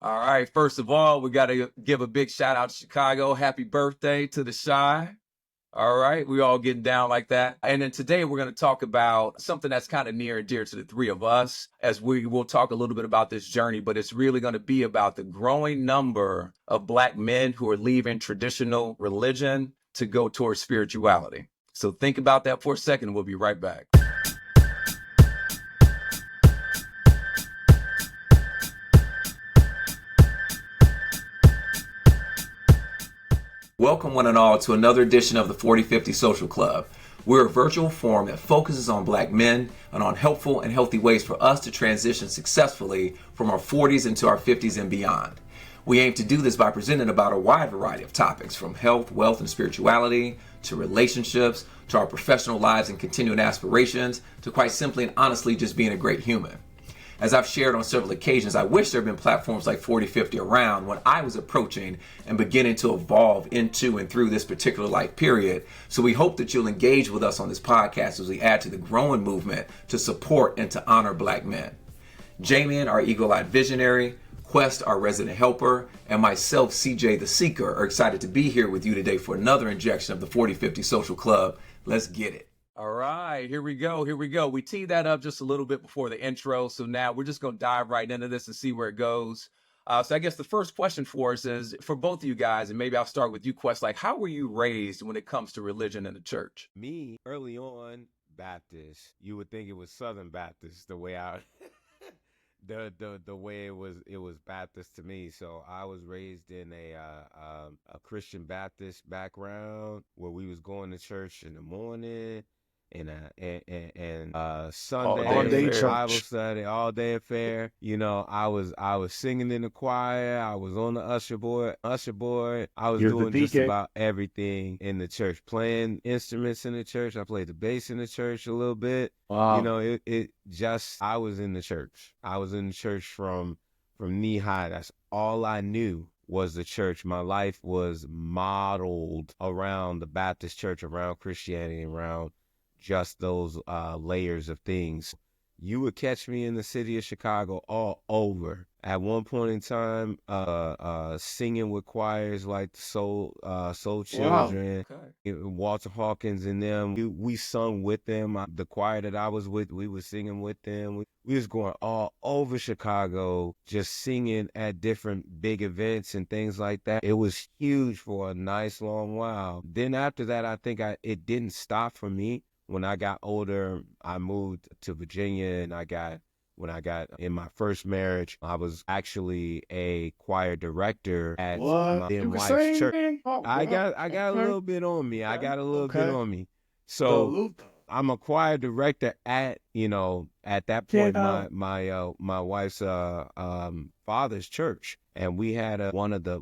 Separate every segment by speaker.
Speaker 1: All right. First of all, we got to give a big shout out to Chicago. Happy birthday to the Shy. All right. We all getting down like that. And then today we're going to talk about something that's kind of near and dear to the three of us, as we will talk a little bit about this journey, but it's really going to be about the growing number of Black men who are leaving traditional religion to go towards spirituality. So think about that for a second. We'll be right back. Welcome one and all to another edition of the 4050 Social Club. We're a virtual forum that focuses on Black men and on helpful and healthy ways for us to transition successfully from our 40s into our 50s and beyond. We aim to do this by presenting about a wide variety of topics, from health, wealth, and spirituality, to relationships, to our professional lives and continuing aspirations, to quite simply and honestly just being a great human. As I've shared on several occasions, I wish there had been platforms like 4050 around when I was approaching and beginning to evolve into and through this particular life period. So we hope that you'll engage with us on this podcast as we add to the growing movement to support and to honor Black men. Jamin, our eagle-eyed visionary, Quest, our resident helper, and myself, CJ the Seeker, are excited to be here with you today for another injection of the 4050 Social Club. Let's get it. All right, here we go. We teed that up just a little bit before the intro, so now we're just going to dive right into this and see where it goes. So I guess the first question for us is, for both of you guys, and maybe I'll start with you, Quest, like, how were you raised when it comes to religion and the church?
Speaker 2: Me, early on, Baptist. You would think it was Southern Baptist, the way I... the way it was Baptist to me. So I was raised in a Christian Baptist background where we was going to church in the morning and Sunday
Speaker 3: all day church.
Speaker 2: Bible study, all day affair. You know, I was singing in the choir. I was on the usher board. I was doing just about everything in the church, playing instruments in the church. I played the bass in the church a little bit.
Speaker 3: Wow.
Speaker 2: You know, I was in the church. I was in the church from knee high. That's all I knew was the church. My life was modeled around the Baptist church, around Christianity, around just those layers of things. You would catch me in the city of Chicago all over. At one point in time, singing with choirs like the Soul Children,
Speaker 1: Wow. Okay.
Speaker 2: Walter Hawkins and them. We sung with them. The choir that I was with, we were singing with them. We was going all over Chicago, just singing at different big events and things like that. It was huge for a nice long while. Then after that, I think it didn't stop for me. When I got older, I moved to Virginia, and when I got in my first marriage, I was actually a choir director at my then wife's church. I got a little bit on me. I got a little bit on me. So I'm a choir director at that point, my wife's father's church. And we had one of the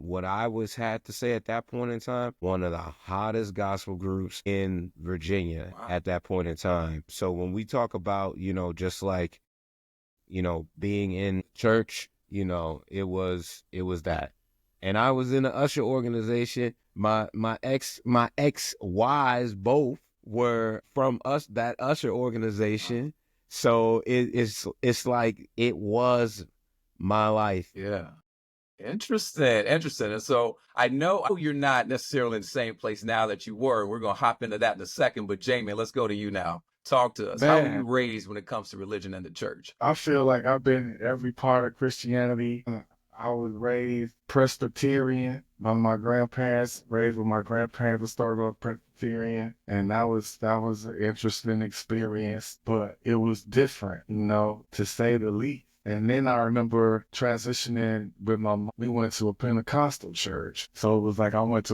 Speaker 2: hottest gospel groups in Virginia at that point in time. So when we talk about, just like, being in church, it was that. And I was in the usher organization. My ex-wives both were from that usher organization. So it's like it was my life.
Speaker 1: Yeah. Interesting. And so I know you're not necessarily in the same place now that you were. We're going to hop into that in a second. But Jamie, let's go to you now. Talk to us. How were you raised when it comes to religion and the church?
Speaker 3: I feel like I've been in every part of Christianity. I was raised Presbyterian by my grandparents, raised with my grandparents who started off Presbyterian. And that was an interesting experience, but it was different, to say the least. And then I remember transitioning with my mom. We went to a Pentecostal church. So it was like I went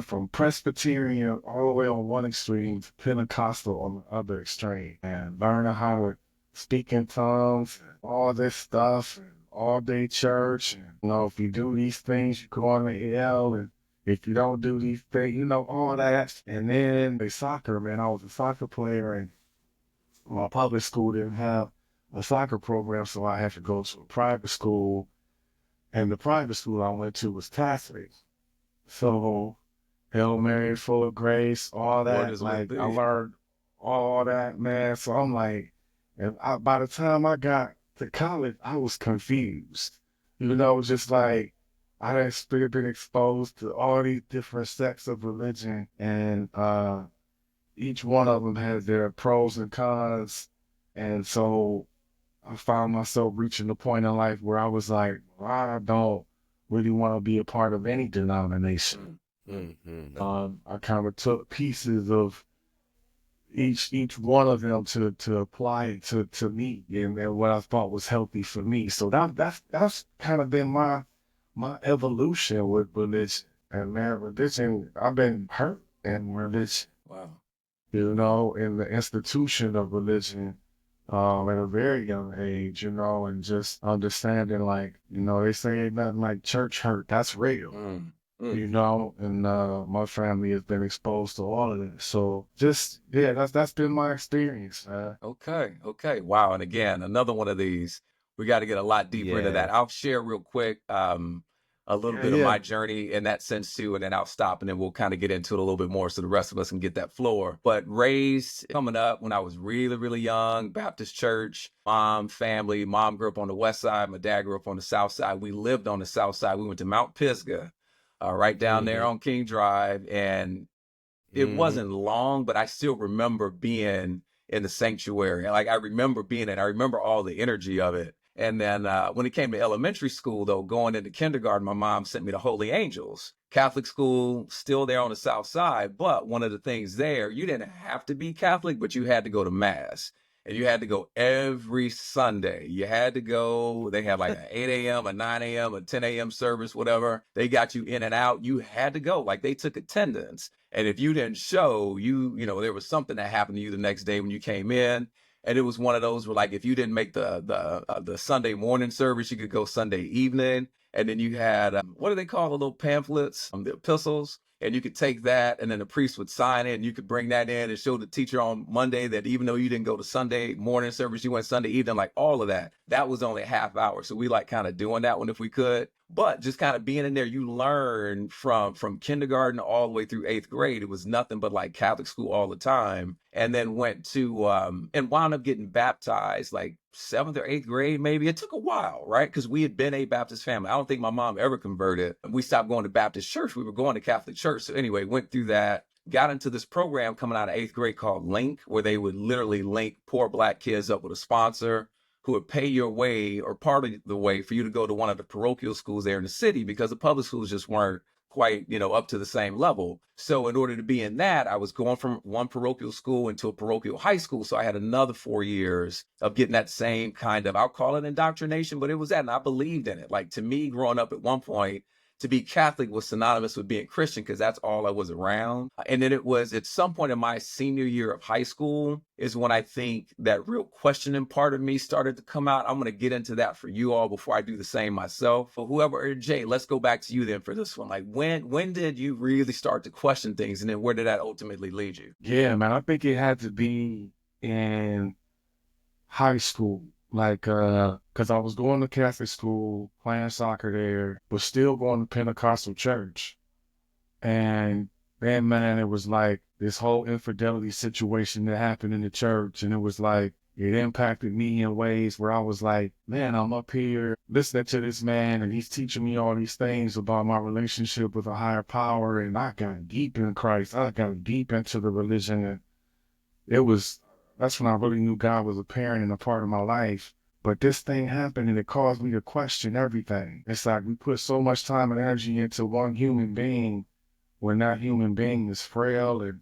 Speaker 3: from Presbyterian all the way on one extreme to Pentecostal on the other extreme, and learning how to speak in tongues, and all this stuff, and all day church. And, if you do these things, you go on the hell, and if you don't do these things, all that. And then soccer, man, I was a soccer player, and my public school didn't have a soccer program, so I had to go to a private school, and the private school I went to was Catholic. So, Hail Mary, full of grace, all that. Like, I learned all that, man. So I'm like, by the time I got to college, I was confused. Just like I had been exposed to all these different sects of religion, and each one of them has their pros and cons. And so I found myself reaching the point in life where I was like, well, I don't really want to be a part of any denomination. I kind of took pieces of each one of them to apply it to me and what I thought was healthy for me. So that's kind of been my evolution with religion. And man, religion, I've been hurt in religion,
Speaker 1: Wow.
Speaker 3: in the institution of religion, at a very young age, and just understanding like, they say ain't nothing like church hurt. That's real. And my family has been exposed to all of it. So just, yeah, that's been my experience.
Speaker 1: Okay. Okay. Wow. And again, another one of these. We got to get a lot deeper into that.
Speaker 2: Yeah.
Speaker 1: I'll share real quick a little
Speaker 3: Yeah,
Speaker 1: bit of
Speaker 3: yeah.
Speaker 1: my journey in that sense too, and then I'll stop and then we'll kind of get into it a little bit more so the rest of us can get that floor. But raised coming up when I was really, really young, Baptist church, family. Mom grew up on the west side. My dad grew up on the south side. We lived on the south side. We went to Mount Pisgah, right down there
Speaker 2: hmm
Speaker 1: on King Drive. And it
Speaker 2: hmm
Speaker 1: wasn't long, but I still remember being in the sanctuary. Like I remember being in, I remember all the energy of it. And then when it came to elementary school, though, going into kindergarten, my mom sent me to Holy Angels. Catholic school, still there on the south side. But one of the things there, you didn't have to be Catholic, but you had to go to mass. And you had to go every Sunday. You had to go. They had like an 8 a.m., a 9 a.m., a 10 a.m. service, whatever. They got you in and out. You had to go. Like they took attendance. And if you didn't show, there was something that happened to you the next day when you came in. And it was one of those where, like, if you didn't make the Sunday morning service, you could go Sunday evening. And then you had what do they call the little pamphlets, the epistles, and you could take that, and then the priest would sign it, and you could bring that in and show the teacher on Monday that even though you didn't go to Sunday morning service, you went Sunday evening, like all of that. That was only a half hour, so we like kind of doing that one if we could. But just kind of being in there, you learn from kindergarten all the way through eighth grade. It was nothing but like Catholic school all the time. And then went to and wound up getting baptized like seventh or eighth grade, maybe. It took a while, right? Because we had been a Baptist family. I don't think my mom ever converted. We stopped going to Baptist church. We were going to Catholic church. So anyway, went through that. Got into this program coming out of eighth grade called Link, where they would literally link poor black kids up with a sponsor who would pay your way or part of the way for you to go to one of the parochial schools there in the city because the public schools just weren't quite, up to the same level. So in order to be in that, I was going from one parochial school into a parochial high school. So I had another 4 years of getting that same kind of, I'll call it indoctrination, but it was that. And I believed in it. Like to me, growing up at one point, to be Catholic was synonymous with being Christian because that's all I was around. And then it was at some point in my senior year of high school is when I think that real questioning part of me started to come out. I'm going to get into that for you all before I do the same myself. But whoever, Jay, let's go back to you then for this one. Like when did you really start to question things, and then where did that ultimately lead you?
Speaker 3: Yeah, man, I think it had to be in high school. Like, cause I was going to Catholic school, playing soccer there, but still going to Pentecostal church. And then, man, it was like this whole infidelity situation that happened in the church. And it was like, it impacted me in ways where I was like, man, I'm up here listening to this man and he's teaching me all these things about my relationship with a higher power. And I got deep in Christ. I got deep into the religion. And it was, that's when I really knew God was a parent and a part of my life. But this thing happened and it caused me to question everything. It's like we put so much time and energy into one human being when that human being is frail and,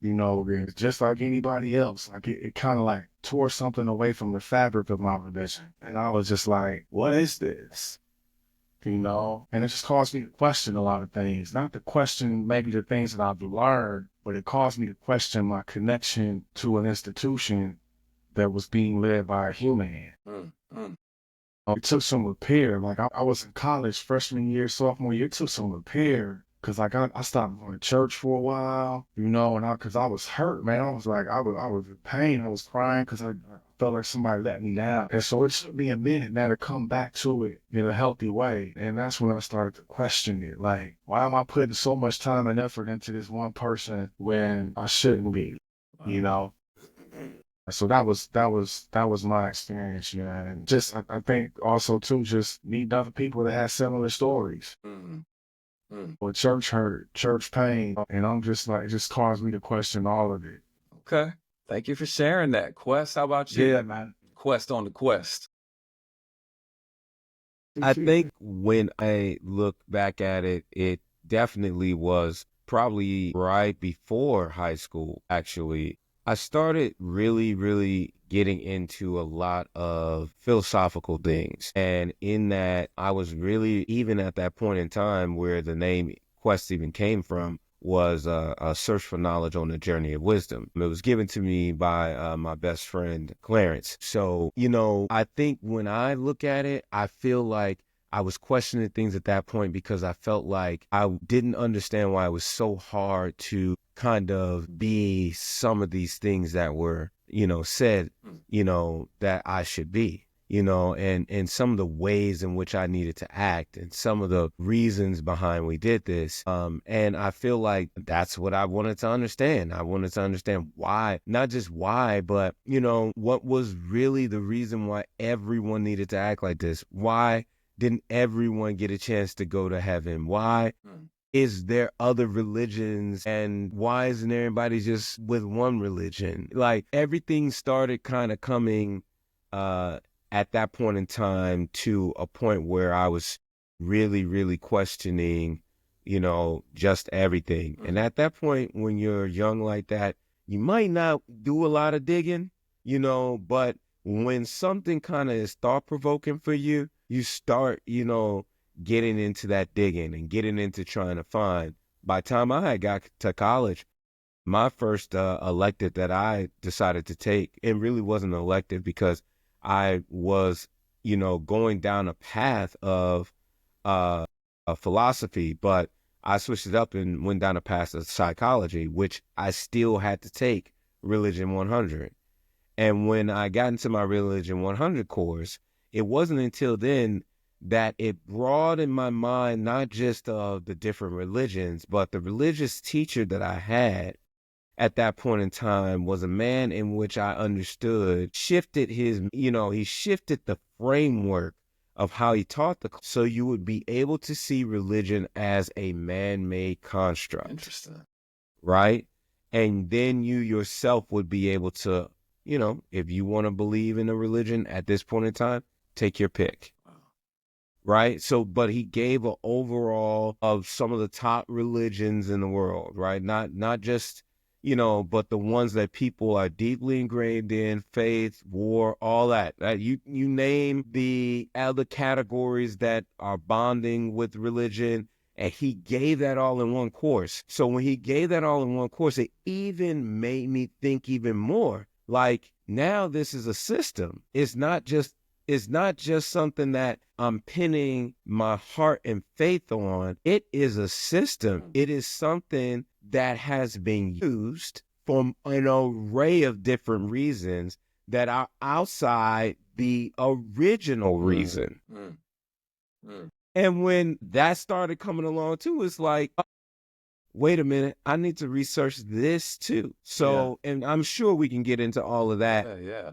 Speaker 3: it's just like anybody else. Like it kind of like tore something away from the fabric of my religion. And I was just like, what is this? And it just caused me to question a lot of things. Not to question maybe the things that I've learned, but it caused me to question my connection to an institution that was being led by a human.
Speaker 1: Mm, mm.
Speaker 3: It took some repair. Like I was in college freshman year, sophomore year. It took some repair because like I stopped going to church for a while, and because I was hurt, man. I was like I was in pain. I was crying because I felt like somebody let me down. And so it took me a minute now to come back to it in a healthy way. And that's when I started to question it. Like, why am I putting so much time and effort into this one person when I shouldn't be? You
Speaker 1: Wow.
Speaker 3: know? So that was my experience, you know, and just I think also too just meeting other people that have similar stories
Speaker 1: Mm, mm.
Speaker 3: or church hurt, church pain, and I'm just like it just caused me to question all of it.
Speaker 4: Okay. Thank you for sharing that. Quest, how about you?
Speaker 3: Yeah, man.
Speaker 4: Quest on the quest.
Speaker 2: I think when I look back at it, it definitely was probably right before high school, actually. I started really, really getting into a lot of philosophical things. And in that, I was really, even at that point in time where the name Quest even came from, was a search for knowledge on the journey of wisdom. It was given to me by my best friend, Clarence. So, I think when I look at it, I feel like I was questioning things at that point because I felt like I didn't understand why it was so hard to kind of be some of these things that were, said, that I should be. And some of the ways in which I needed to act and some of the reasons behind we did this. And I feel like that's what I wanted to understand. I wanted to understand why, not just why, but, what was really the reason why everyone needed to act like this? Why didn't everyone get a chance to go to heaven? Why is there other religions and why isn't everybody just with one religion? Like everything started kind of coming, at that point in time to a point where I was really, really questioning, just everything. And at that point, when you're young like that, you might not do a lot of digging, but when something kind of is thought provoking for you, you start, getting into that digging and getting into trying to find. By the time I had got to college, my first elective that I decided to take, it really wasn't an elective because I was, going down a path of a philosophy, but I switched it up and went down a path of psychology, which I still had to take Religion 100. And when I got into my Religion 100 course, it wasn't until then that it broadened my mind, not just of the different religions, but the religious teacher that I had at that point in time was a man in which I understood shifted he shifted the framework of how he taught so you would be able to see religion as a man-made construct.
Speaker 4: Interesting.
Speaker 2: Right? And then you yourself would be able to, if you want to believe in a religion at this point in time, take your pick.
Speaker 4: Wow.
Speaker 2: Right? So, but he gave an overall of some of the top religions in the world, right? Not just, but the ones that people are deeply ingrained in, faith, war, all that. You name the other categories that are bonding with religion, and he gave that all in one course. So when he gave that all in one course, it even made me think even more. Like now this is a system. It's not just something that I'm pinning my heart and faith on. It is a system. It is something that has been used for an array of different reasons that are outside the original reason. And when that started coming along too, it's like, wait a minute, I need to research this too. So, and I'm sure we can get into all of that.
Speaker 4: Yeah.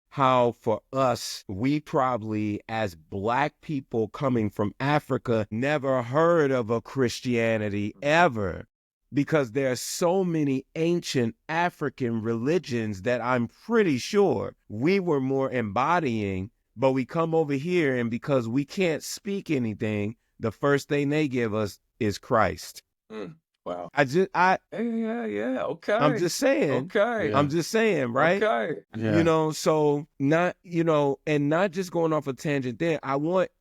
Speaker 2: How for us, we probably as Black people coming from Africa never heard of a Christianity ever, because there are so many ancient African religions that I'm pretty sure we were more embodying, but we come over here and because we can't speak anything, the first thing they give us is Christ.
Speaker 4: Wow.
Speaker 2: Yeah.
Speaker 4: Okay.
Speaker 2: I'm just saying.
Speaker 4: Okay.
Speaker 2: I'm just saying, right?
Speaker 4: Okay.
Speaker 3: Yeah.
Speaker 2: So not, and not just going off a tangent there. I want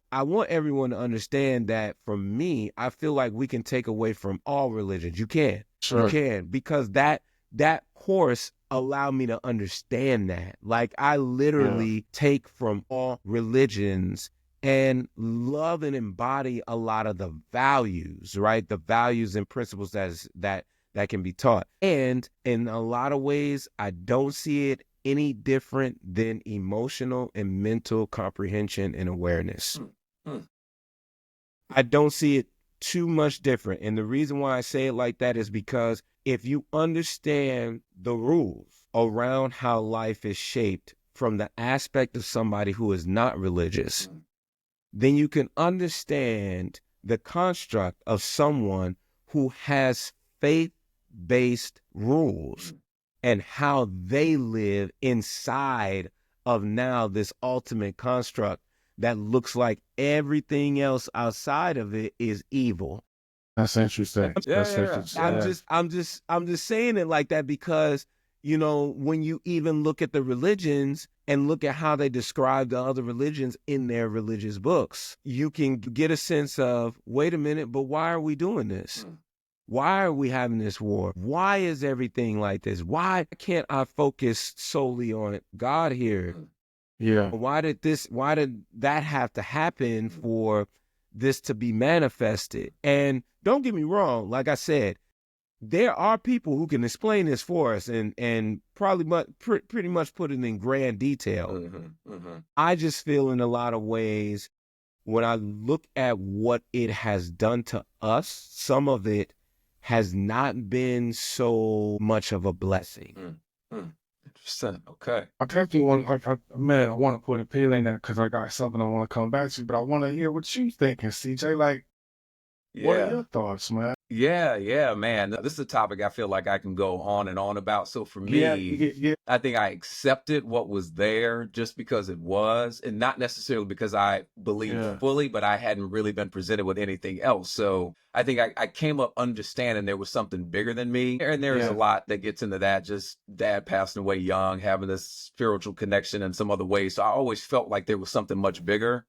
Speaker 2: everyone to understand that from me, I feel like we can take away from all religions. You can.
Speaker 3: Sure.
Speaker 2: You can, because that course allowed me to understand that. Like I literally take from all religions and love and embody a lot of the values, right? The values and principles that can be taught. And in a lot of ways, I don't see it any different than emotional and mental comprehension and awareness. I don't see it too much different. And the reason why I say it like that is because if you understand the rules around how life is shaped from the aspect of somebody who is not religious, then you can understand the construct of someone who has faith-based rules and how they live inside of now this ultimate construct that looks like everything else outside of it is evil.
Speaker 3: That's interesting.
Speaker 4: Yeah,
Speaker 3: That's
Speaker 4: yeah, yeah.
Speaker 3: interesting.
Speaker 2: I'm just saying it like that because, you know, when you even look at the religions and look at how they describe the other religions in their religious books, you can get a sense of, wait a minute, but why are we doing this? Why are we having this war? Why is everything like this? Why can't I focus solely on God here?
Speaker 3: Yeah.
Speaker 2: Why did that have to happen for this to be manifested? And don't get me wrong, like I said, there are people who can explain this for us and probably pretty much put it in grand detail. I just feel in a lot of ways, when I look at what it has done to us, some of it has not been so much of a blessing.
Speaker 4: Interesting. Okay.
Speaker 3: I definitely want, I want to put a pin in that because I got something I want to come back to, but I want to hear what you thinking, CJ. Like, what are your thoughts, man?
Speaker 4: Yeah, man. This is a topic I feel like I can go on and on about. So for me,
Speaker 3: Yeah.
Speaker 4: I think I accepted what was there just because it was, and not necessarily because I believed fully, but I hadn't really been presented with anything else. So I think I came up understanding there was something bigger than me. And there's a lot that gets into that, just dad passing away young, having this spiritual connection in some other ways. So I always felt like there was something much bigger.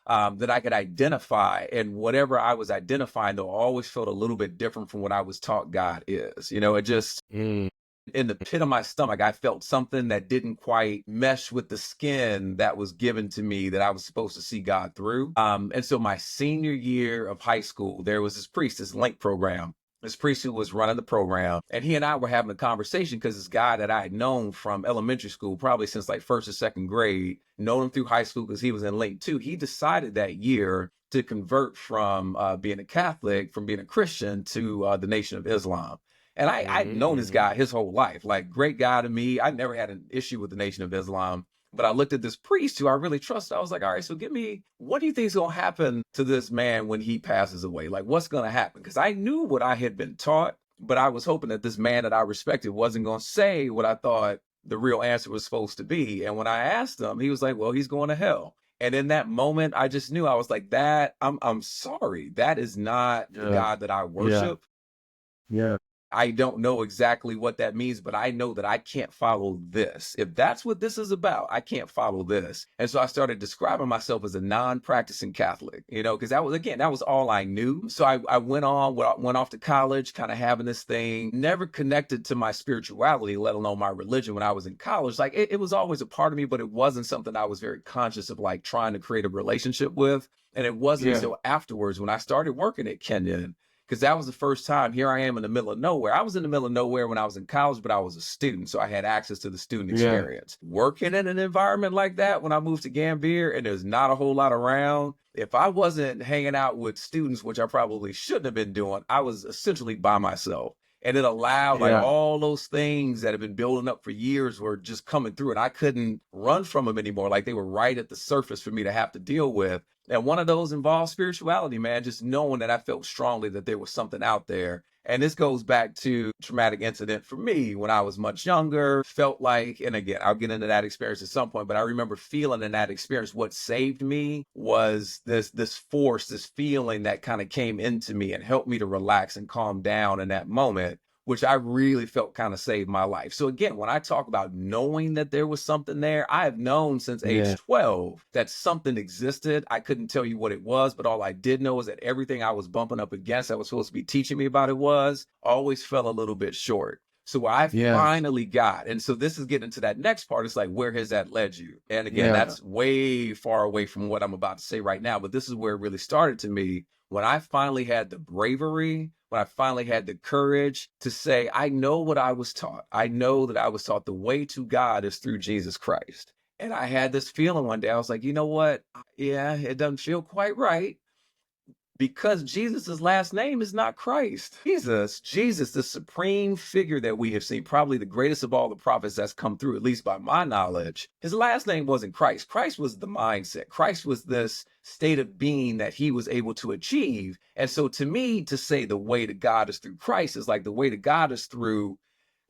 Speaker 4: That I could identify, and whatever I was identifying, though, always felt a little bit different from what I was taught God is. You know, it just, in the pit of my stomach, I felt something that didn't quite mesh with the skin that was given to me that I was supposed to see God through. And so my senior year of high school, there was this priest, this Link program. This priest who was running the program, and he and I were having a conversation because this guy that I had known from elementary school, probably since like first or second grade, known him through high school because he was in Link too. He decided that year to convert from being a Catholic, from being a Christian to the Nation of Islam. And I'd known this guy his whole life, like great guy to me. I never had an issue with the Nation of Islam. But I looked at this priest who I really trusted. I was like, all right, so give me, what do you think is going to happen to this man when he passes away? Like, what's going to happen? Because I knew what I had been taught, but I was hoping that this man that I respected wasn't going to say what I thought the real answer was supposed to be. And when I asked him, he was like, well, he's going to hell. And in that moment, I just knew. I was like, I'm sorry. That is not the God that I worship.
Speaker 3: Yeah.
Speaker 4: I don't know exactly what that means, but I know that I can't follow this. If that's what this is about, I can't follow this. And so I started describing myself as a non-practicing Catholic, you know, because that was all I knew. So I went off to college, kind of having this thing, never connected to my spirituality, let alone my religion when I was in college. Like it was always a part of me, but it wasn't something I was very conscious of, like trying to create a relationship with. And it wasn't until afterwards when I started working at Kenyon, because that was the first time. Here I am in the middle of nowhere. I was in the middle of nowhere when I was in college, but I was a student, so I had access to the student experience. Working in an environment like that when I moved to Gambier and there's not a whole lot around, if I wasn't hanging out with students, which I probably shouldn't have been doing, I was essentially by myself. And it allowed like all those things that have been building up for years were just coming through, and I couldn't run from them anymore. Like they were right at the surface for me to have to deal with. And one of those involved spirituality, man, just knowing that I felt strongly that there was something out there. And this goes back to a traumatic incident for me when I was much younger, felt like, and again, I'll get into that experience at some point, but I remember feeling in that experience, what saved me was this force, this feeling that kind of came into me and helped me to relax and calm down in that moment, which I really felt kind of saved my life. So again, when I talk about knowing that there was something there, I have known since age 12 that something existed. I couldn't tell you what it was, but all I did know is that everything I was bumping up against that was supposed to be teaching me about it was always fell a little bit short. So I finally got, and so this is getting to that next part. It's like, where has that led you? And again, that's way far away from what I'm about to say right now, but this is where it really started to me when I finally had the bravery, when I finally had the courage to say, I know what I was taught. I know that I was taught the way to God is through Jesus Christ. And I had this feeling one day, I was like, you know what? Yeah, it doesn't feel quite right, because Jesus' last name is not Christ. Jesus, the supreme figure that we have seen, probably the greatest of all the prophets that's come through, at least by my knowledge, his last name wasn't Christ. Christ was the mindset. Christ was this state of being that he was able to achieve. And so to me, to say the way to God is through Christ is like the way to God is through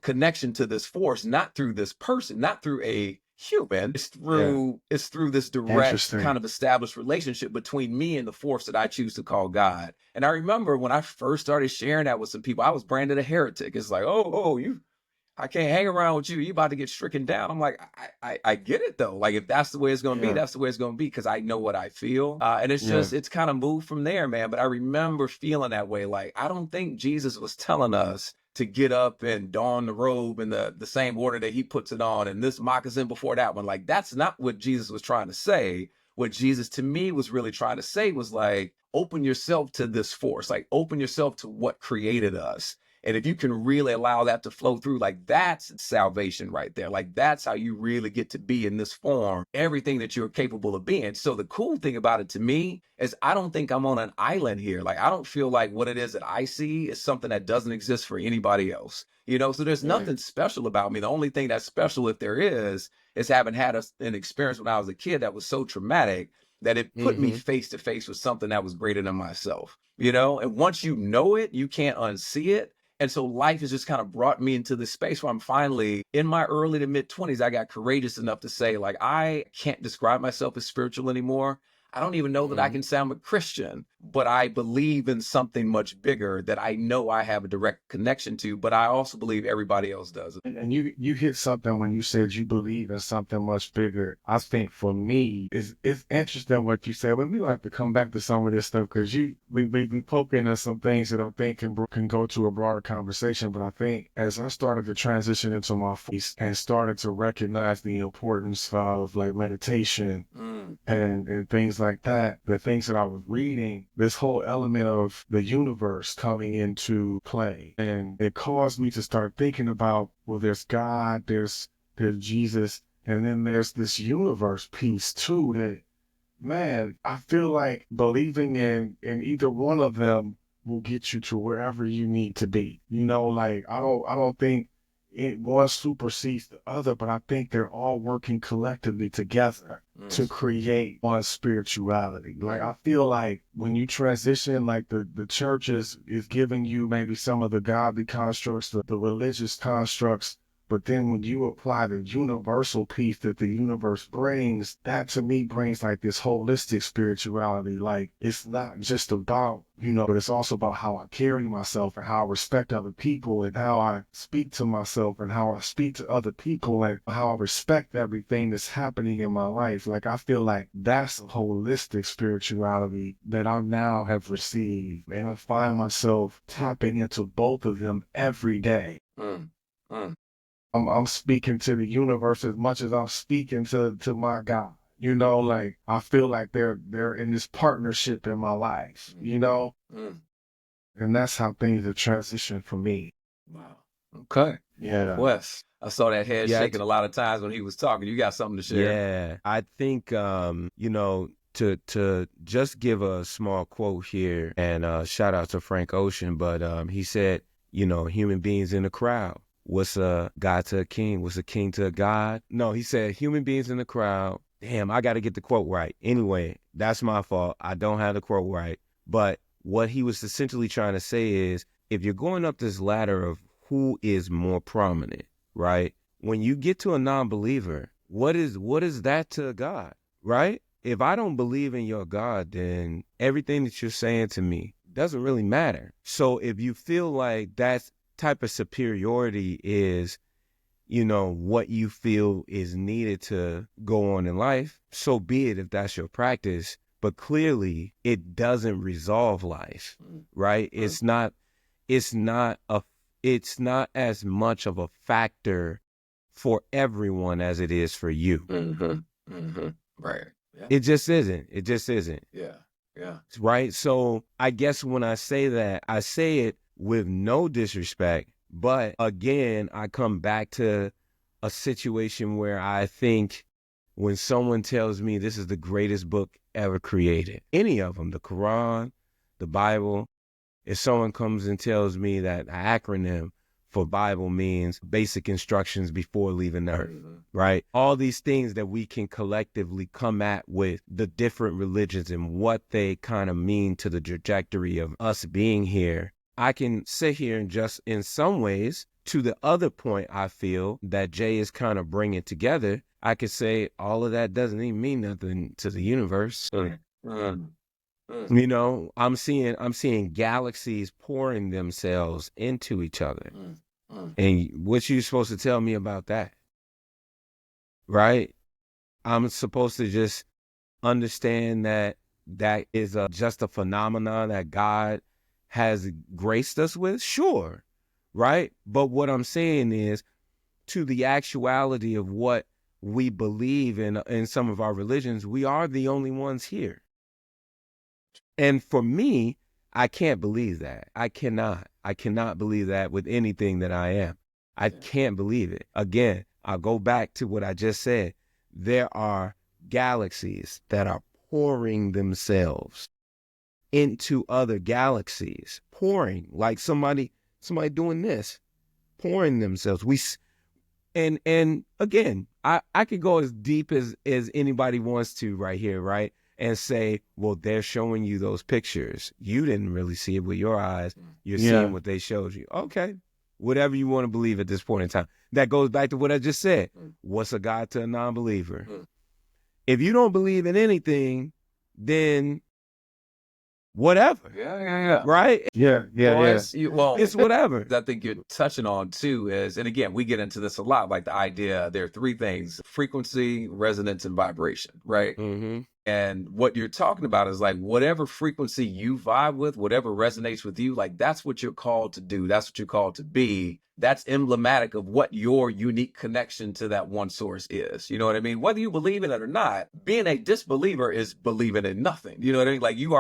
Speaker 4: connection to this force, not through this person, not through a human. It's through this direct kind of established relationship between me and the force that I choose to call God. And I remember when I first started sharing that with some people, I was branded a heretic. It's like, I can't hang around with you. You about to get stricken down. I'm like, I get it though. Like if that's the way it's going to be, that's the way it's going to be, because I know what I feel. And it's just, it's kind of moved from there, man. But I remember feeling that way. Like, I don't think Jesus was telling us to get up and don the robe in the same order that he puts it on, and this moccasin before that one. Like, that's not what Jesus was trying to say. What Jesus to me was really trying to say was like, open yourself to this force, like open yourself to what created us. And if you can really allow that to flow through, like that's salvation right there. Like that's how you really get to be in this form, everything that you're capable of being. So the cool thing about it to me is I don't think I'm on an island here. Like I don't feel like what it is that I see is something that doesn't exist for anybody else. You know, so there's nothing special about me. The only thing that's special, if there is having had an experience when I was a kid that was so traumatic that it put me face to face with something that was greater than myself, you know? And once you know it, you can't unsee it. And so life has just kind of brought me into this space where I'm finally in my early to mid 20s. I got courageous enough to say, like, I can't describe myself as spiritual anymore. I don't even know that I can sound a Christian, but I believe in something much bigger that I know I have a direct connection to, but I also believe everybody else does.
Speaker 3: And you hit something when you said you believe in something much bigger. I think for me, it's interesting what you said. But we like to come back to some of this stuff because we've been poking at some things that I think can go to a broader conversation. But I think as I started to transition into my face and started to recognize the importance of like meditation and things like that, the things that I was reading, this whole element of the universe coming into play. And it caused me to start thinking about, well, there's God, there's Jesus, and then there's this universe piece too that, man, I feel like believing in either one of them will get you to wherever you need to be. You know, like I don't think one supersedes the other, but I think they're all working collectively together to create one spirituality. Like I feel like when you transition, like the church is giving you maybe some of the godly constructs, the religious constructs, but then when you apply the universal piece that the universe brings, that to me brings like this holistic spirituality. Like it's not just about, you know, but it's also about how I carry myself and how I respect other people and how I speak to myself and how I speak to other people and how I respect everything that's happening in my life. Like I feel like that's a holistic spirituality that I now have received, and I find myself tapping into both of them every day. I'm speaking to the universe as much as I'm speaking to my God. You know, like I feel like they're in this partnership in my life, you know? And that's how things have transitioned for me.
Speaker 4: Wow. Okay.
Speaker 3: Yeah.
Speaker 4: Wes, I saw that head shaking a lot of times when he was talking. You got something to share?
Speaker 2: Yeah. I think you know, to just give a small quote here, and shout out to Frank Ocean, but he said, you know, human beings in the crowd. What's a God to a king? What's a king to a God? No, he said human beings in the crowd. Damn, I got to get the quote right. Anyway, that's my fault. I don't have the quote right. But what he was essentially trying to say is, if you're going up this ladder of who is more prominent, right? When you get to a non-believer, what is that to God, right? If I don't believe in your God, then everything that you're saying to me doesn't really matter. So if you feel like that's type of superiority is, you know, what you feel is needed to go on in life, so be it if that's your practice. But clearly it doesn't resolve life, right? It's not as much of a factor for everyone as it is for you.
Speaker 4: Right. Yeah.
Speaker 2: It just isn't.
Speaker 4: Yeah.
Speaker 2: Right. So I guess when I say that, I say it with no disrespect, but again, I come back to a situation where I think when someone tells me this is the greatest book ever created, any of them, the Quran, the Bible. If someone comes and tells me that an acronym for Bible means basic instructions before leaving the earth, right? All these things that we can collectively come at with the different religions and what they kind of mean to the trajectory of us being here. I can sit here and just in some ways, to the other point I feel that Jay is kind of bringing together, I could say all of that doesn't even mean nothing to the universe. You know, I'm seeing galaxies pouring themselves into each other. And what you supposed to tell me about that? Right? I'm supposed to just understand that that is just a phenomenon that God has graced us with? Sure. Right? But what I'm saying is, to the actuality of what we believe in some of our religions, we are the only ones here. And for me, I can't believe that. I cannot believe that with anything that I am. I can't believe it. Again, I'll go back to what I just said. There are galaxies that are pouring themselves into other galaxies, pouring like somebody doing this, pouring themselves. And again, I could go as deep as anybody wants to right here, right? And say, well, they're showing you those pictures. You didn't really see it with your eyes. You're seeing what they showed you. Okay, whatever you want to believe at this point in time. That goes back to what I just said. What's a God to a non-believer? If you don't believe in anything, then whatever.
Speaker 4: Yeah.
Speaker 2: Right?
Speaker 3: Yeah.
Speaker 4: It's
Speaker 2: whatever.
Speaker 4: I think you're touching on too is, and again, we get into this a lot, like the idea, there are three things: frequency, resonance, and vibration, right?
Speaker 2: Mm-hmm.
Speaker 4: And what you're talking about is like whatever frequency you vibe with, whatever resonates with you, like that's what you're called to do. That's what you're called to be. That's emblematic of what your unique connection to that one source is. You know what I mean? Whether you believe in it or not, being a disbeliever is believing in nothing. You know what I mean? Like you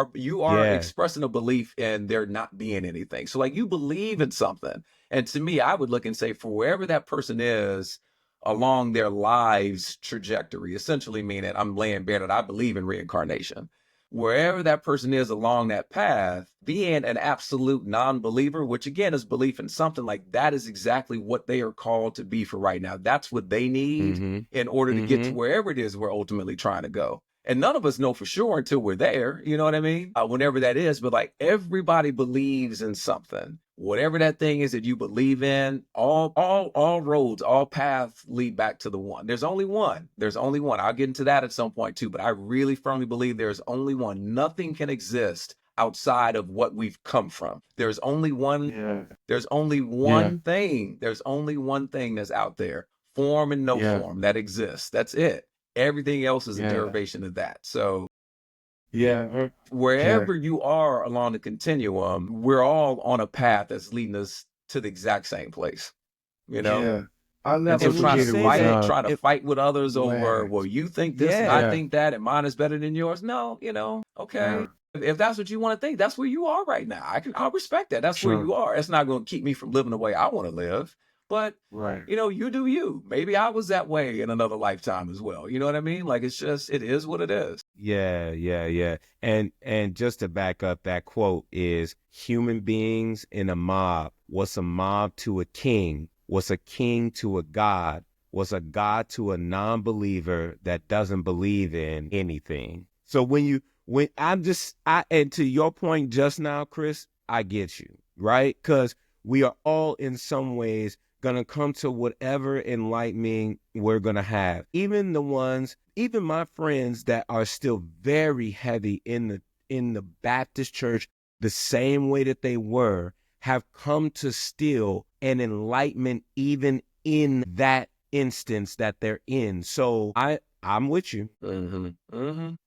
Speaker 4: are expressing a belief in there not being anything. So like you believe in something. And to me, I would look and say, for wherever that person is along their lives trajectory, essentially meaning I'm laying bare that I believe in reincarnation. Wherever that person is along that path, being an absolute non-believer, which again is belief in something, like that is exactly what they are called to be for right now. That's what they need in order to get to wherever it is we're ultimately trying to go. And none of us know for sure until we're there, you know what I mean? Whenever that is, but like everybody believes in something. Whatever that thing is that you believe in, all roads, all paths lead back to the one. There's only one. There's only one. I'll get into that at some point too, but I really firmly believe there's only one. Nothing can exist outside of what we've come from. There's only one. There's only one thing. There's only one thing that's out there, form and no form, that exists. That's it. Everything else is a derivation of that. So wherever you are along the continuum, we're all on a path that's leading us to the exact same place. You know?
Speaker 3: I never
Speaker 4: And so trying
Speaker 3: forget
Speaker 4: to fight with others over,
Speaker 3: land.
Speaker 4: well, you think this and I think that, and mine is better than yours. No, okay. If that's what you want to think, that's where you are right now. I'll respect that. That's where you are. It's not going to keep me from living the way I want to live. But, you do you. Maybe I was that way in another lifetime as well. You know what I mean? Like, it's just, it is what it is.
Speaker 2: Yeah. And just to back up, that quote is, human beings in a mob. What's a mob to a king? What's a king to a god? What's a god to a non-believer that doesn't believe in anything? So and to your point just now, Chris, I get you, right? Because we are all in some ways going to come to whatever enlightenment we're going to have. Even my friends that are still very heavy in the Baptist church, the same way that they were, have come to still an enlightenment even in that instance that they're in. So I'm with you.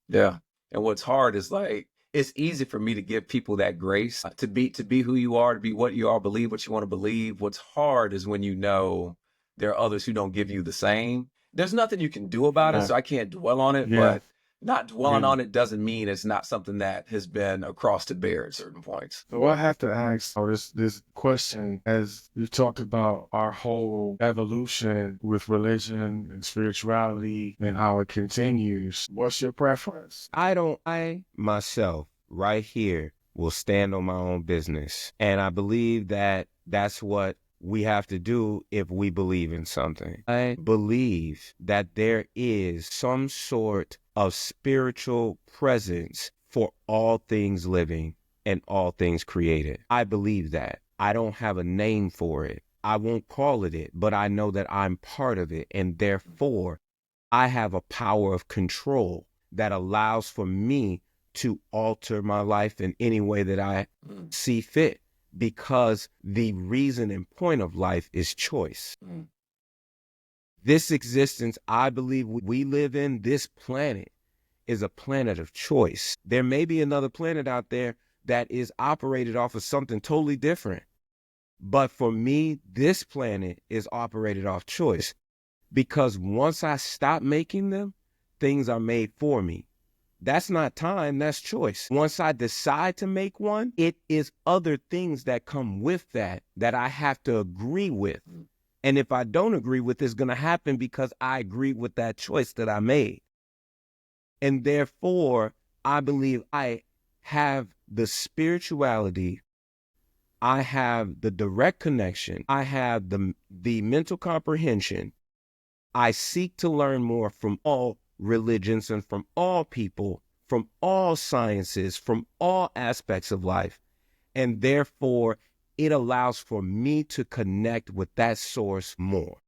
Speaker 4: Yeah. And what's hard is like, it's easy for me to give people that grace to be who you are, to be what you are, believe what you want to believe. What's hard is when there are others who don't give you the same. There's nothing you can do about it, so I can't dwell on it, but not dwelling on it doesn't mean it's not something that has been across to bear at certain points.
Speaker 3: So I have to ask this question, as you talked about our whole evolution with religion and spirituality and how it continues. What's your preference?
Speaker 2: I myself right here will stand on my own business. And I believe that that's what we have to do if we believe in something. I believe that there is some sort of spiritual presence for all things living and all things created. I believe that. I don't have a name for it. I won't call it, but I know that I'm part of it. And therefore, I have a power of control that allows for me to alter my life in any way that I see fit, because the reason and point of life is choice. This existence, I believe we live in, this planet, is a planet of choice. There may be another planet out there that is operated off of something totally different. But for me, this planet is operated off choice, because once I stop making them, things are made for me. That's not time, that's choice. Once I decide to make one, it is other things that come with that I have to agree with. And if I don't agree with it, it's going to happen because I agree with that choice that I made. And therefore, I believe I have the spirituality, I have the direct connection, I have the mental comprehension. I seek to learn more from all religions and from all people, from all sciences, from all aspects of life. And therefore, it allows for me to connect with that source more.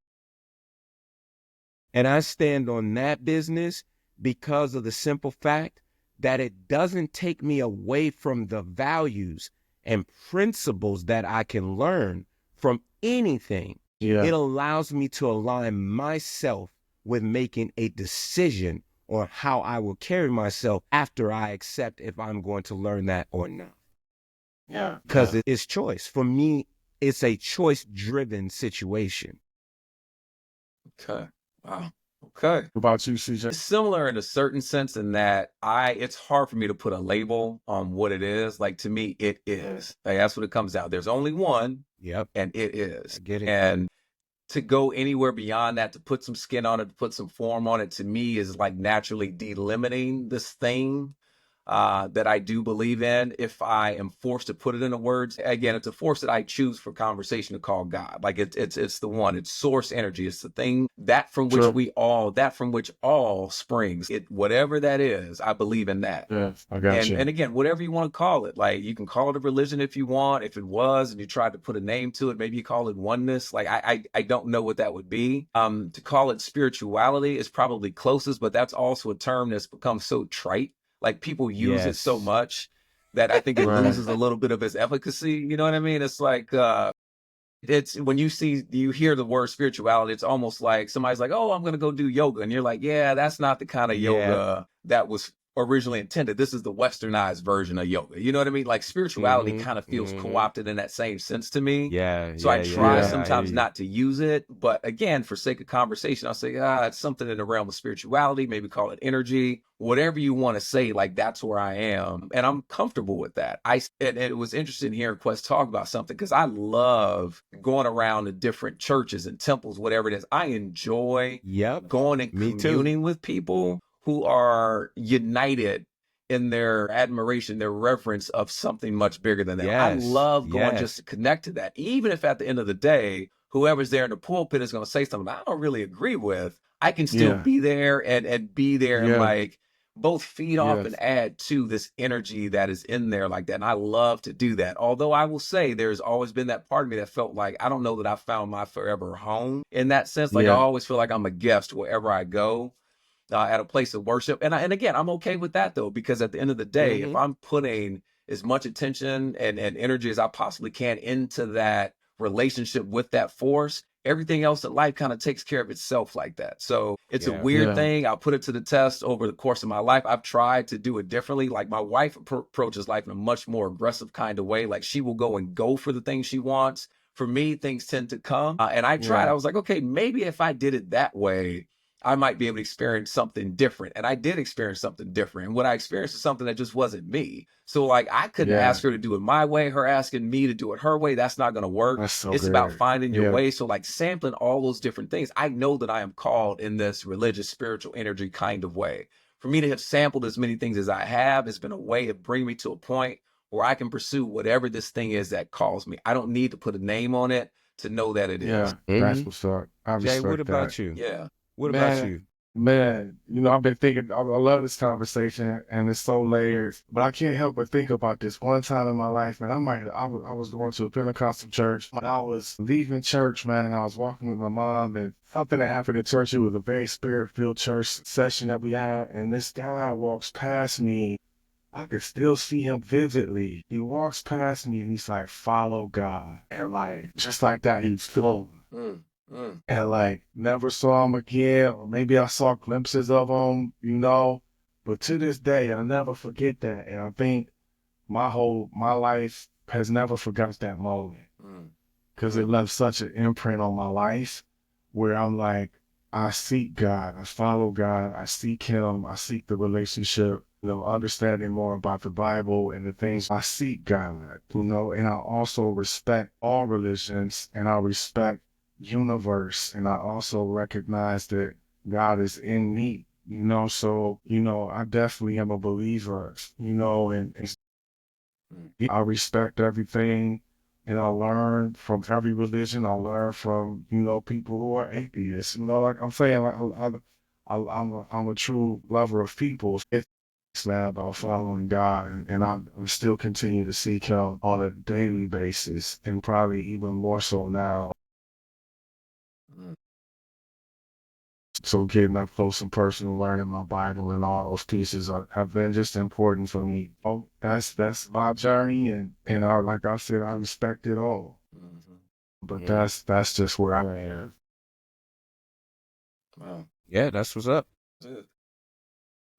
Speaker 2: And I stand on that business because of the simple fact that it doesn't take me away from the values and principles that I can learn from anything.
Speaker 3: Yeah.
Speaker 2: It allows me to align myself with making a decision on how I will carry myself after I accept if I'm going to learn that or not.
Speaker 3: Yeah.
Speaker 2: Because it's choice. For me, it's a choice-driven situation.
Speaker 4: Okay. Wow. Okay.
Speaker 3: What about you, CJ?
Speaker 4: It's similar in a certain sense in that it's hard for me to put a label on what it is. Like, to me, it is. Like, that's what it comes out. There's only one.
Speaker 2: Yep.
Speaker 4: And it is.
Speaker 2: I get it.
Speaker 4: And to go anywhere beyond that, to put some skin on it, to put some form on it, to me is like naturally delimiting this thing that I do believe in. If I am forced to put it into words, again, it's a force that I choose for conversation to call God. Like it's the one, it's source energy. It's the thing that from which all springs. Whatever that is, I believe in that.
Speaker 3: Yes, I got you.
Speaker 4: And again, whatever you want to call it, like you can call it a religion if you want. If it was, and you tried to put a name to it, maybe you call it oneness. Like I don't know what that would be. To call it spirituality is probably closest, but that's also a term that's become so trite. Like people use it so much that I think it loses a little bit of its efficacy. You know what I mean? It's like it's when you hear the word spirituality, it's almost like somebody's like, oh, I'm going to go do yoga. And you're like, yeah, that's not the kind of yoga that was originally intended. This is the westernized version of yoga. You know what I mean? Like spirituality kind of feels co-opted in that same sense to me. So I try sometimes not to use it. But again, for sake of conversation, I'll say, it's something in the realm of spirituality, maybe call it energy, whatever you want to say, like that's where I am. And I'm comfortable with that. And it was interesting hearing Quest talk about something because I love going around to different churches and temples, whatever it is. I enjoy going and communing with people who are united in their admiration, their reverence of something much bigger than them. I love going just to connect to that. Even if at the end of the day, whoever's there in the pulpit is going to say something I don't really agree with, I can still be there and be there and like both feed off and add to this energy that is in there like that. And I love to do that. Although I will say there's always been that part of me that felt like, I don't know that I found my forever home in that sense. Like I always feel like I'm a guest wherever I go. At a place of worship. And again, I'm okay with that though, because at the end of the day, if I'm putting as much attention and energy as I possibly can into that relationship with that force, everything else in life kind of takes care of itself like that. So it's a weird thing. I'll put it to the test over the course of my life. I've tried to do it differently. Like my wife approaches life in a much more aggressive kind of way. Like she will go for the things she wants. For me, things tend to come. And I tried. I was like, okay, maybe if I did it that way, I might be able to experience something different. And I did experience something different. And what I experienced is something that just wasn't me. So like I couldn't ask her to do it my way, her asking me to do it her way. That's not going to work. It's about finding your way. So like sampling all those different things. I know that I am called in this religious, spiritual energy kind of way. For me to have sampled as many things as I have, has been a way of bringing me to a point or I can pursue whatever this thing is that calls me. I don't need to put a name on it to know that it is.
Speaker 3: Yeah, that's what's up. I
Speaker 2: Jay, what
Speaker 3: respect that.
Speaker 2: about you?
Speaker 4: Yeah.
Speaker 2: What about
Speaker 3: Man,
Speaker 2: you?
Speaker 3: man, I've been thinking, I love this conversation and it's so layered, but I can't help but think about this one time in my life, man. I was going to a Pentecostal church, and I was leaving church, man, and I was walking with my mom, and something that happened at church. It was a very spirit-filled church session that we had, and this guy walks past me. I could still see him vividly. He walks past me and he's like, "Follow God." And like, just like that, he's flowing.
Speaker 4: Mm, mm.
Speaker 3: And like, never saw him again, or maybe I saw glimpses of him, But to this day, I'll never forget that. And I think my life has never forgot that moment.
Speaker 4: Mm.
Speaker 3: Because it left such an imprint on my life where I'm like, I seek God, I follow God, I seek Him, I seek the relationship, understanding more about the Bible and the things. I seek God, and I also respect all religions, and I respect universe, and I also recognize that God is in me, so, I definitely am a believer, and I respect everything. And I learn from every religion. I learn from, people who are atheists. Like I'm saying, like, I'm a true lover of people. It's not about following God, and I'm still continue to seek Him on a daily basis, and probably even more so now.
Speaker 4: Mm.
Speaker 3: So getting up close and personal, learning my Bible and all those pieces have been just important for me. Oh, that's my journey, and like I said, I respect it all.
Speaker 4: Mhm.
Speaker 3: But
Speaker 2: Yeah.
Speaker 3: that's just where I am.
Speaker 4: Wow.
Speaker 2: Yeah, that's what's up.
Speaker 4: That's it.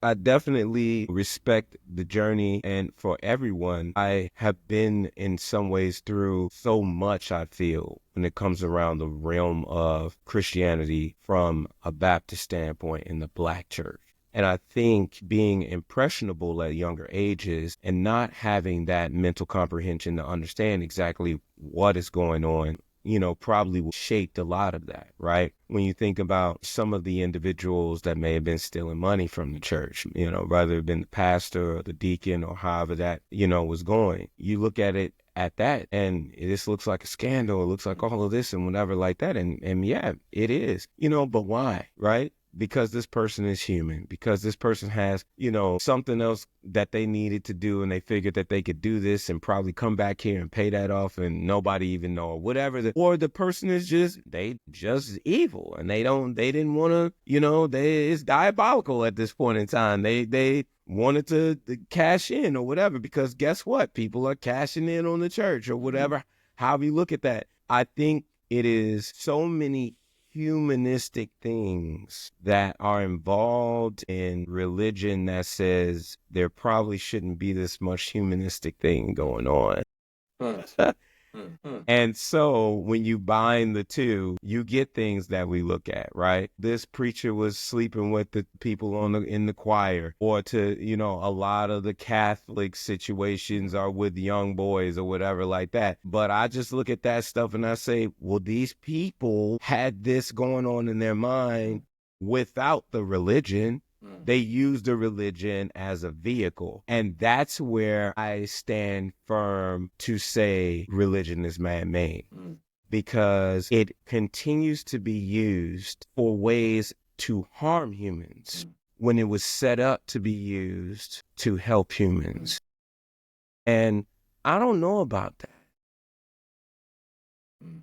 Speaker 2: I definitely respect the journey, and for everyone, I have been in some ways through so much, I feel, when it comes around the realm of Christianity from a Baptist standpoint in the Black church. And I think being impressionable at younger ages and not having that mental comprehension to understand exactly what is going on, probably shaped a lot of that, right? When you think about some of the individuals that may have been stealing money from the church, whether it been the pastor or the deacon or however that, was going, you look at it at that and this looks like a scandal. It looks like all of this and whatever like that. And yeah, it is, but why, right? Because this person is human, because this person has, something else that they needed to do, and they figured that they could do this and probably come back here and pay that off and nobody even know, or whatever. Or the person is just evil and they didn't want to, it's diabolical at this point in time. They wanted to cash in or whatever, because guess what? People are cashing in on the church or whatever, however you look at that. I think it is so many humanistic things that are involved in religion that says there probably shouldn't be this much humanistic thing going on. And so when you bind the two, you get things that we look at, right? This preacher was sleeping with the people in the choir, or to, a lot of the Catholic situations are with young boys or whatever like that. But I just look at that stuff and I say, well, these people had this going on in their mind without the religion. They use the religion as a vehicle. And that's where I stand firm to say religion is man-made, because it continues to be used for ways to harm humans when it was set up to be used to help humans. And I don't know about that.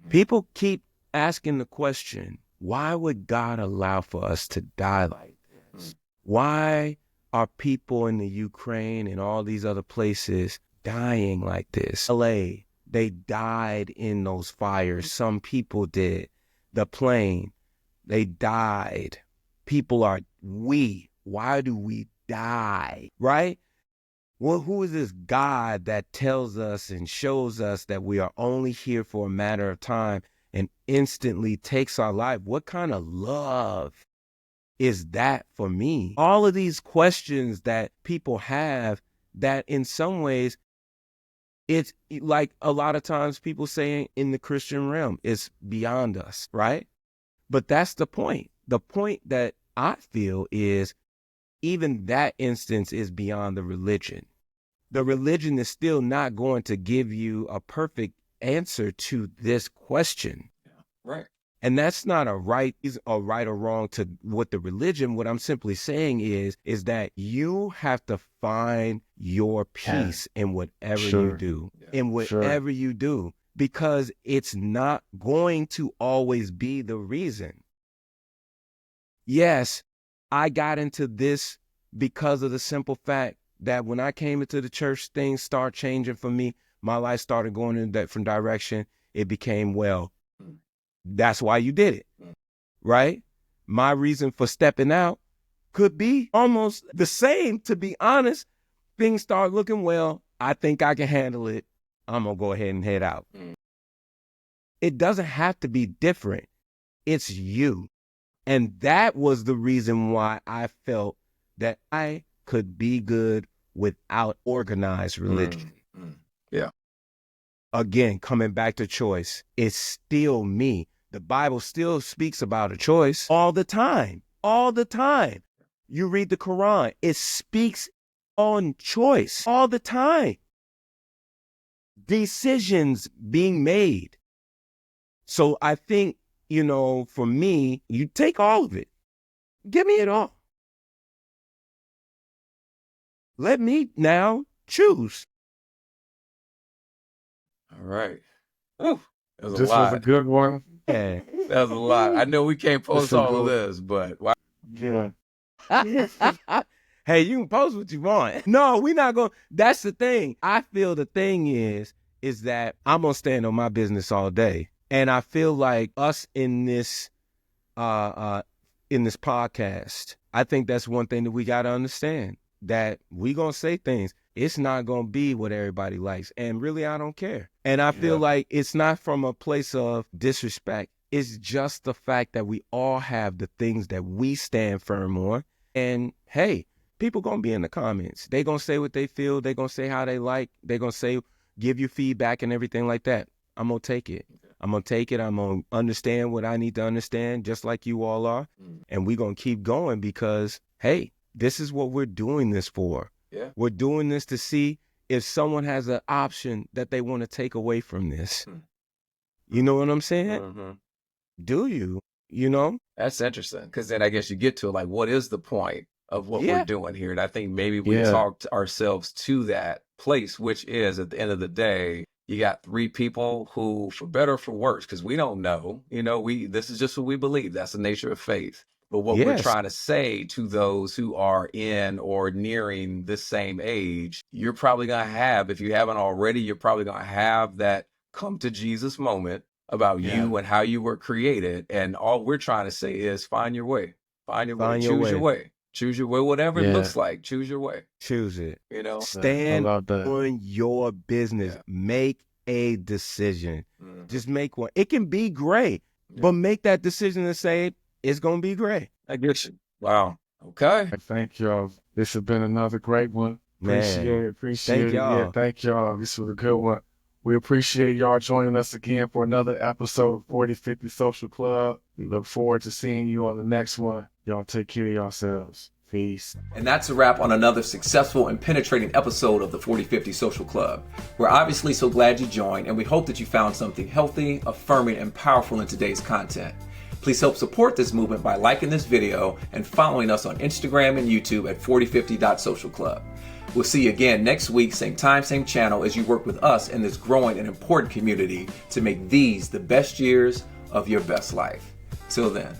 Speaker 2: People keep asking the question, why would God allow for us to die like this? Why are people in the Ukraine and all these other places dying like this? LA, they died in those fires. Some people did. The plane, they died. Why do we die? Right? Well, who is this God that tells us and shows us that we are only here for a matter of time and instantly takes our life? What kind of love is that for me? All of these questions that people have, that in some ways, it's like a lot of times people say in the Christian realm, it's beyond us, right? But that's the point. The point that I feel is even that instance is beyond the religion, The religion is still not going to give you a perfect answer to this question.
Speaker 4: Right.
Speaker 2: And that's not a right or wrong to what the religion. What I'm simply saying is that you have to find your peace in whatever you do, you do, because it's not going to always be the reason. Yes, I got into this because of the simple fact that when I came into the church, things started changing for me. My life started going in a different direction. It became, well, that's why you did it, right? My reason for stepping out could be almost the same, to be honest. Things start looking well. I think I can handle it. I'm going to go ahead and head out. It doesn't have to be different. It's you. And that was the reason why I felt that I could be good without organized religion.
Speaker 4: Yeah.
Speaker 2: Again, coming back to choice, it's still me. The Bible still speaks about a choice all the time. All the time. You read the Quran, it speaks on choice all the time. Decisions being made. So I think, for me, you take all of it. Give me it all. Let me now choose.
Speaker 4: All right. Ooh, that was
Speaker 3: This
Speaker 4: a lot.
Speaker 3: was a good one.
Speaker 2: Yeah.
Speaker 4: That was a lot. I know we can't post all of this, but wow.
Speaker 3: Yeah.
Speaker 2: Hey, you can post what you want. No, we're not going to. That's the thing. I feel the thing is that I'm going to stand on my business all day. And I feel like us in this podcast, I think that's one thing that we got to understand, that we going to say things. It's not going to be what everybody likes. And really, I don't care. And I feel like it's not from a place of disrespect. It's just the fact that we all have the things that we stand firm on. And hey, people going to be in the comments. They going to say what they feel. They going to say how they like. They going to say, give you feedback and everything like that. I'm going to take it. I'm going to take it. I'm going to understand what I need to understand, just like you all are. And we're going to keep going because, hey, this is what we're doing this for.
Speaker 4: Yeah.
Speaker 2: We're doing this to see if someone has an option that they want to take away from this. You know what I'm saying? Do you?
Speaker 4: That's interesting, because then I guess you get to like, what is the point of what we're doing here? And I think maybe we talked ourselves to that place, which is at the end of the day, you got three people who, for better or for worse, because we don't know, this is just what we believe. That's the nature of faith. But what we're trying to say to those who are in or nearing this same age, you're probably going to have, if you haven't already, you're probably going to have that come to Jesus moment about you and how you were created. And all we're trying to say is find your way. Find your way. Choose your way. Choose your way, whatever it looks like. Choose your way.
Speaker 2: Choose it.
Speaker 3: Stand
Speaker 2: on your business. Make a decision. Just make one. It can be gray, but make that decision and say, it's going to be great.
Speaker 4: I get you. Wow. Okay.
Speaker 3: Thank y'all. This has been another great one. Appreciate it.
Speaker 2: Y'all.
Speaker 3: Yeah, thank y'all. This was a good one. We appreciate y'all joining us again for another episode of 4050 Social Club. We look forward to seeing you on the next one. Y'all take care of yourselves. Peace.
Speaker 1: And that's a wrap on another successful and penetrating episode of the 4050 Social Club. We're obviously so glad you joined, and we hope that you found something healthy, affirming, and powerful in today's content. Please help support this movement by liking this video and following us on Instagram and YouTube at 4050.socialclub. We'll see you again next week, same time, same channel, as you work with us in this growing and important community to make these the best years of your best life. Till then.